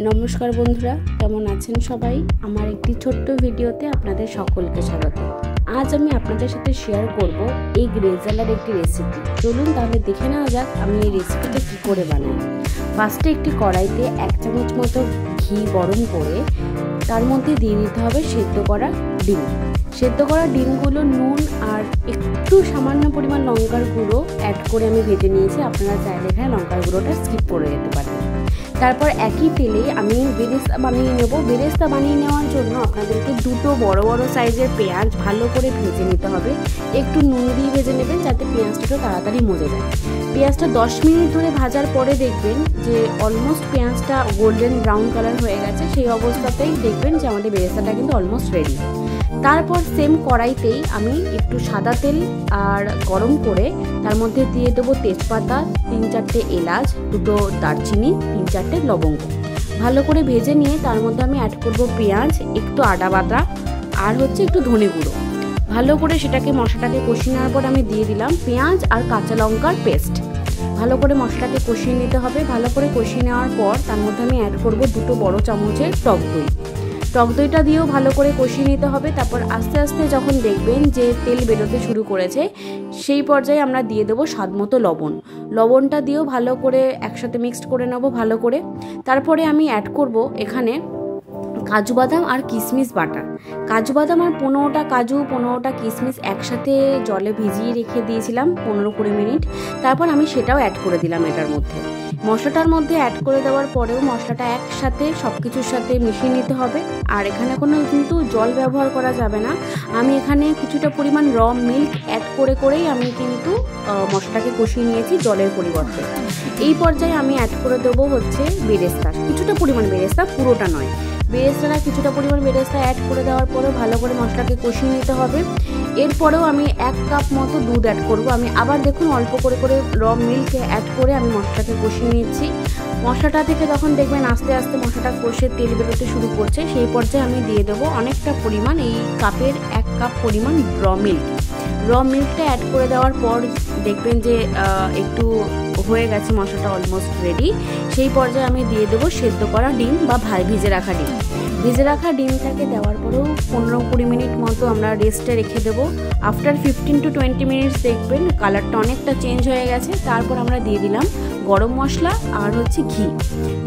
নমস্কার বন্ধুরা, কেমন আছেন সবাই? আমার একটি ছোট্ট ভিডিওতে আপনাদের সকলকে স্বাগত। আজ আমি আপনাদের সাথে শেয়ার করব এগ রেজালার একটি রেসিপি। চলুন তাহলে দেখে নেওয়া যাক আমি এই রেসিপিটা কী করে বানাই। ফার্স্টে একটি কড়াইতে 1 চামচ মতো ঘি গরম করে তার মধ্যে দিয়ে দিতে হবে সেদ্ধ করা ডিম। সেদ্ধ করা ডিমগুলো নুন আর একটু সামান্য পরিমাণ লঙ্কার গুঁড়ো অ্যাড করে আমি ভেজে নিয়েছি। আপনারা চাইলে এখানে লঙ্কার গুঁড়োটা স্কিপ করে যেতে পারেন। তারপর একই তেলে আমি বেরেস্তা বানিয়ে নেব। বেরেস্তা বানিয়ে নেওয়ার জন্য আপনাদেরকে দুটো বড় বড় সাইজের পেঁয়াজ ভালো করে ভেজে নিতে হবে। একটু নুন দিয়ে ভেজে নেবেন যাতে পেঁয়াজটা তাড়াতাড়ি মজে যায়। পেঁয়াজটা 10 মিনিট ধরে ভাজার পরে দেখবেন যে অলমোস্ট পেঁয়াজটা গোল্ডেন ব্রাউন কালার হয়ে গেছে। সেই অবস্থাতেই দেখবেন যে আমাদের বেরেস্তাটা কিন্তু অলমোস্ট রেডি। তারপর সেম কড়াইতেই আমি একটু সাদা তেল আর গরম করে তার মধ্যে দিয়ে দেবো তেজপাতা, 3-4টে এলাচ, 2টো দারচিনি, 3-4টে লবঙ্গ। ভালো করে ভেজে নিয়ে তার মধ্যে আমি অ্যাড করব পেঁয়াজ, একটু আদা বাটা আর একটু ধনে গুঁড়ো। ভালো করে মশলাটাকে কষিয়ে নেওয়ার পর আমি দিয়ে দিলাম পেঁয়াজ আর কাঁচা লঙ্কার পেস্ট। ভালো করে মশলাটাকে কষিয়ে নিতে হবে। ভালো করে কষিয়ে নেওয়ার পর তার মধ্যে আমি অ্যাড করব 2 বড় চামচের টক দই। টক দইটা দিয়েও ভালো করে কষিয়ে নিতে হবে। তারপর আস্তে আস্তে যখন দেখবেন যে তেল বেরোতে শুরু করেছে সেই পর্যায়ে আমরা দিয়ে দেবো স্বাদমতো লবণ। লবণটা দিয়েও ভালো করে একসাথে মিক্সড করে নেব ভালো করে। তারপরে আমি অ্যাড করব এখানে কাজু বাদাম আর কিশমিশ বাটা। কাজু বাদাম আর 15টা কাজু 15টা কিশমিশ একসাথে জলে ভিজিয়ে রেখে দিয়েছিলাম 15-20 মিনিট। তারপর আমি সেটাও অ্যাড করে দিলাম এটার মধ্যে। মশলাটার মধ্যে অ্যাড করে দেওয়ার পরেও মশলাটা একসাথে সব কিছুর সাথে মিশিয়ে নিতে হবে। আর এখানে কিন্তু জল ব্যবহার করা যাবে না। আমি এখানে কিছুটা পরিমাণ র মিল্ক অ্যাড করেই আমি কিন্তু মশলাটাকে কষিয়ে নিয়েছি জলের পরিবর্তে। এই পর্যায়ে আমি অ্যাড করে দেবো বেরেস্তা, কিছুটা পরিমাণ বেরেস্তা, পুরোটা নয়। কিছুটা পরিমাণ বেরেস্তা অ্যাড করে দেওয়ার পরেও ভালো করে মশলাকে কষিয়ে নিতে হবে। এরপরেও আমি 1 কাপ মতো দুধ অ্যাড করব। আমি আবার দেখুন অল্প করে র মিল্ক অ্যাড করে আমি মশলাকে কষিয়ে নিচ্ছি। মশলাটা থেকে যখন দেখবেন আস্তে আস্তে মশলাটা কষে তেল বেরোতে শুরু করছে সেই পর্যায়ে আমি দিয়ে দেবো অনেকটা পরিমাণ, এই কাপের 1 কাপ পরিমাণ র মিল্কটা অ্যাড করে দেওয়ার পর দেখবেন যে একটু হয়ে গেছে, মশলাটা অলমোস্ট রেডি। সেই পর্যায়ে আমি দিয়ে দেবো সেদ্ধ করা ডিম বা ভিজে রাখা ডিম। ভিজে রাখা ডিমটাকে দেওয়ার পরেও 15-20 মিনিট মতো আমরা রেস্টে রেখে দেবো। আফটার 15-20 মিনিটস দেখবেন কালারটা অনেকটা চেঞ্জ হয়ে গেছে। তারপর আমরা দিয়ে দিলাম গরম মশলা আর ঘি।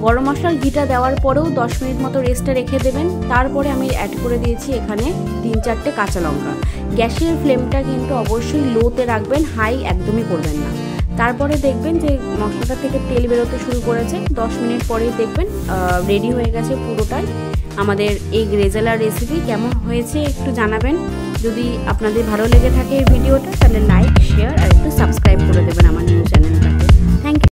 গরম মশলার ঘিটা দেওয়ার পরেও 10 মিনিট মতো রেস্টে রেখে দেবেন। তারপরে আমি অ্যাড করে দিয়েছি এখানে 3-4টে কাঁচা লঙ্কা। গ্যাসের ফ্লেমটা কিন্তু অবশ্যই লোতে রাখবেন, হাই একদমই করবেন না। তারপরে দেখবেন যে মশলাটা থেকে তেল বেরোতে শুরু করেছে। 10 মিনিট পরেই দেখবেন রেডি হয়ে গেছে পুরোটাই আমাদের এগ রেজালার রেসিপি। কেমন হয়েছে একটু জানাবেন। যদি আপনাদের ভালো লেগে থাকে এই ভিডিওটা তাহলে লাইক, শেয়ার আর একটু সাবস্ক্রাইব করে দেবেন।